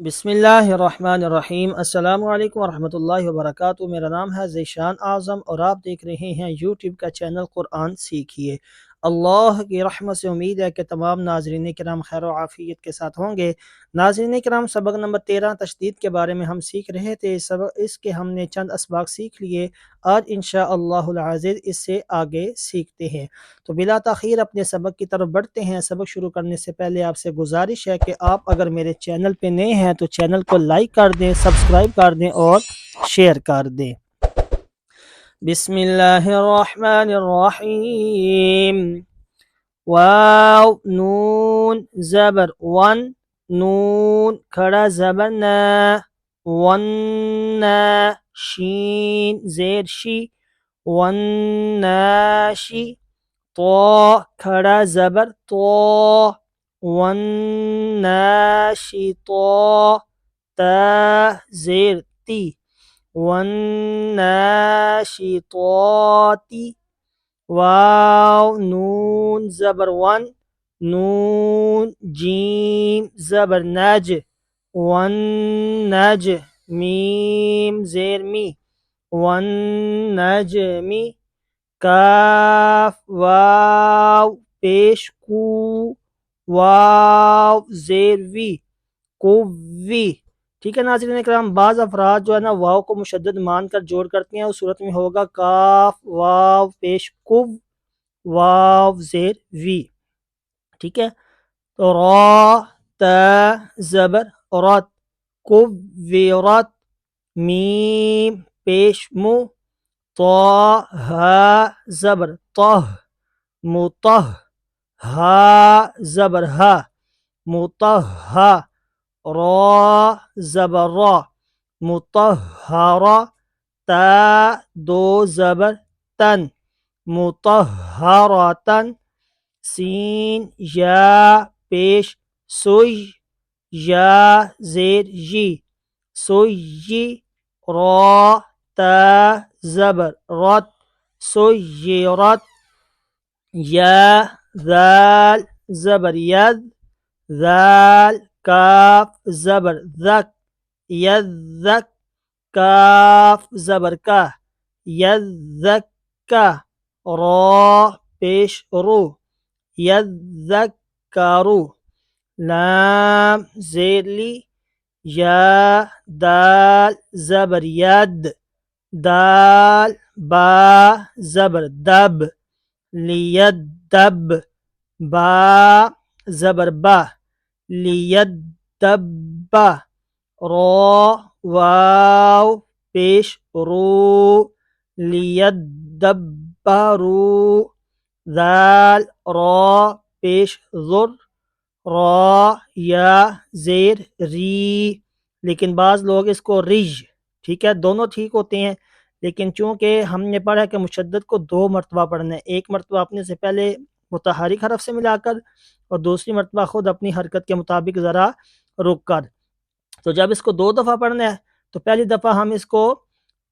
بسم اللہ الرحمن الرحیم۔ السلام علیکم ورحمۃ اللہ وبرکاتہ۔ میرا نام ہے ذیشان اعظم اور آپ دیکھ رہے ہیں یوٹیوب کا چینل قرآن سیکھیے۔ اللہ کی رحمت سے امید ہے کہ تمام ناظرین کرام خیر و عافیت کے ساتھ ہوں گے۔ ناظرین کرام، سبق نمبر 13 تشدید کے بارے میں ہم سیکھ رہے تھے۔ اس کے ہم نے چند اسباق سیکھ لیے، آج انشاءاللہ العزیز اس سے آگے سیکھتے ہیں۔ تو بلا تاخیر اپنے سبق کی طرف بڑھتے ہیں۔ سبق شروع کرنے سے پہلے آپ سے گزارش ہے کہ آپ اگر میرے چینل پہ نئے ہیں تو چینل کو لائک کر دیں، سبسکرائب کر دیں اور شیئر کر دیں۔ بسم اللہ الرحمن الرحیم۔ واو نون زبر ون، نون کھڑا زبر نا، ون شین زیر شی، ون ناشی، تو کھڑا زبر تو، ون ناشی تو، تا زیر تی، ون ناشی توتی، واو نون زبر ون، نون جیم زبر نج، ون نج، میم زیر می، ون نجمی، کاف واو پیش کو، واو زیر وی، کووی۔ ٹھیک ہے ناظرین اکرام، بعض افراد جو ہے نا واو کو مشدد مان کر جوڑ کرتے ہیں، اس صورت میں ہوگا کاف واو پیش کو، واو زیر وی۔ ٹھیک ہے، تو را تا زبر رت، کویرت، میم پیش مو، طا ہا زبر طہ، مطہ، ہا زبر ہا، مطہا، را زبر را، مطہرا، تا دو زبر تن، مطہرتن، سین یا پیش سوی، یا زیر جی، سوی، را تا زبر رت، سیرت، یا ذال زبر ید، ذال کاف زبر ذک، یذک، کاف زبر کا، یذکا، را پیش رو، یذکارو، لام زیر لی، یا دال زبر ید، دال با زبر دب، لیدب، با زبر با، لیدب، را واو پیش رو، لیدبرو، ذال را پیش ذر، را یا زیر ری، لیکن بعض لوگ اس کو ریج، ٹھیک ہے، دونوں ٹھیک ہوتے ہیں، لیکن چونکہ ہم نے پڑھا کہ مشدد کو 2 مرتبہ پڑھنا ہے، ایک مرتبہ اپنے سے پہلے متحرک حرف سے ملا کر اور دوسری مرتبہ خود اپنی حرکت کے مطابق ذرا رک کر۔ تو جب اس کو 2 دفعہ پڑھنا ہے تو پہلی دفعہ ہم اس کو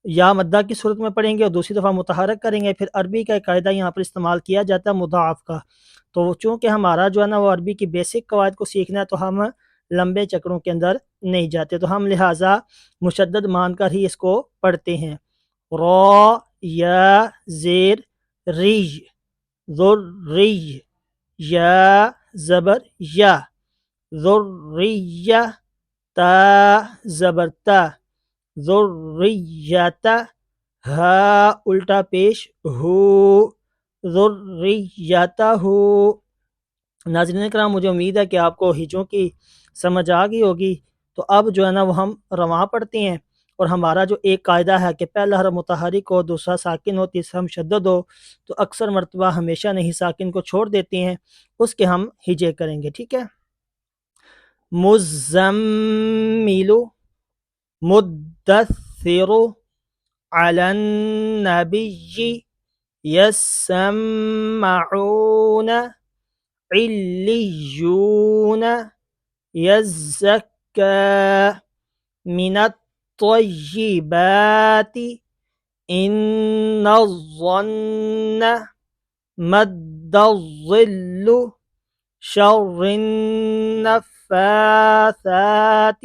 یا مدہ کی صورت میں پڑھیں گے اور دوسری دفعہ متحرک کریں گے۔ پھر عربی کا ایک قاعدہ یہاں پر استعمال کیا جاتا ہے مضاعف کا، تو چونکہ ہمارا جو ہے نا وہ عربی کی بیسک قواعد کو سیکھنا ہے تو ہم لمبے چکروں کے اندر نہیں جاتے، تو ہم لہٰذا مشدد مان کر ہی اس کو پڑھتے ہیں۔ را یا زیر ریج، ذریج، یا زبر یا، ذریہ، تا زبر تا، ذریتا، ہا الٹا پیش ہو، ذریتہ ہو۔ ناظرین کرام، مجھے امید ہے کہ آپ کو ہجوں کی سمجھ آ گئی ہوگی، تو اب جو ہے نا وہ ہم رواں پڑھتے ہیں، اور ہمارا جو ایک قاعدہ ہے کہ پہلا حرف متحرک ہو، دوسرا ساکن ہو، تیسرا مشدد ہو، تو اکثر مرتبہ ہمیشہ نہیں ساکن کو چھوڑ دیتے ہیں، اس کے ہم ہجے کریں گے، ٹھیک ہے۔ مزمل، مدثر، علی النبی، یسمعون، علیون، یزکا، من الطیبات، ان الظن، مد الظل، شر النفاثات،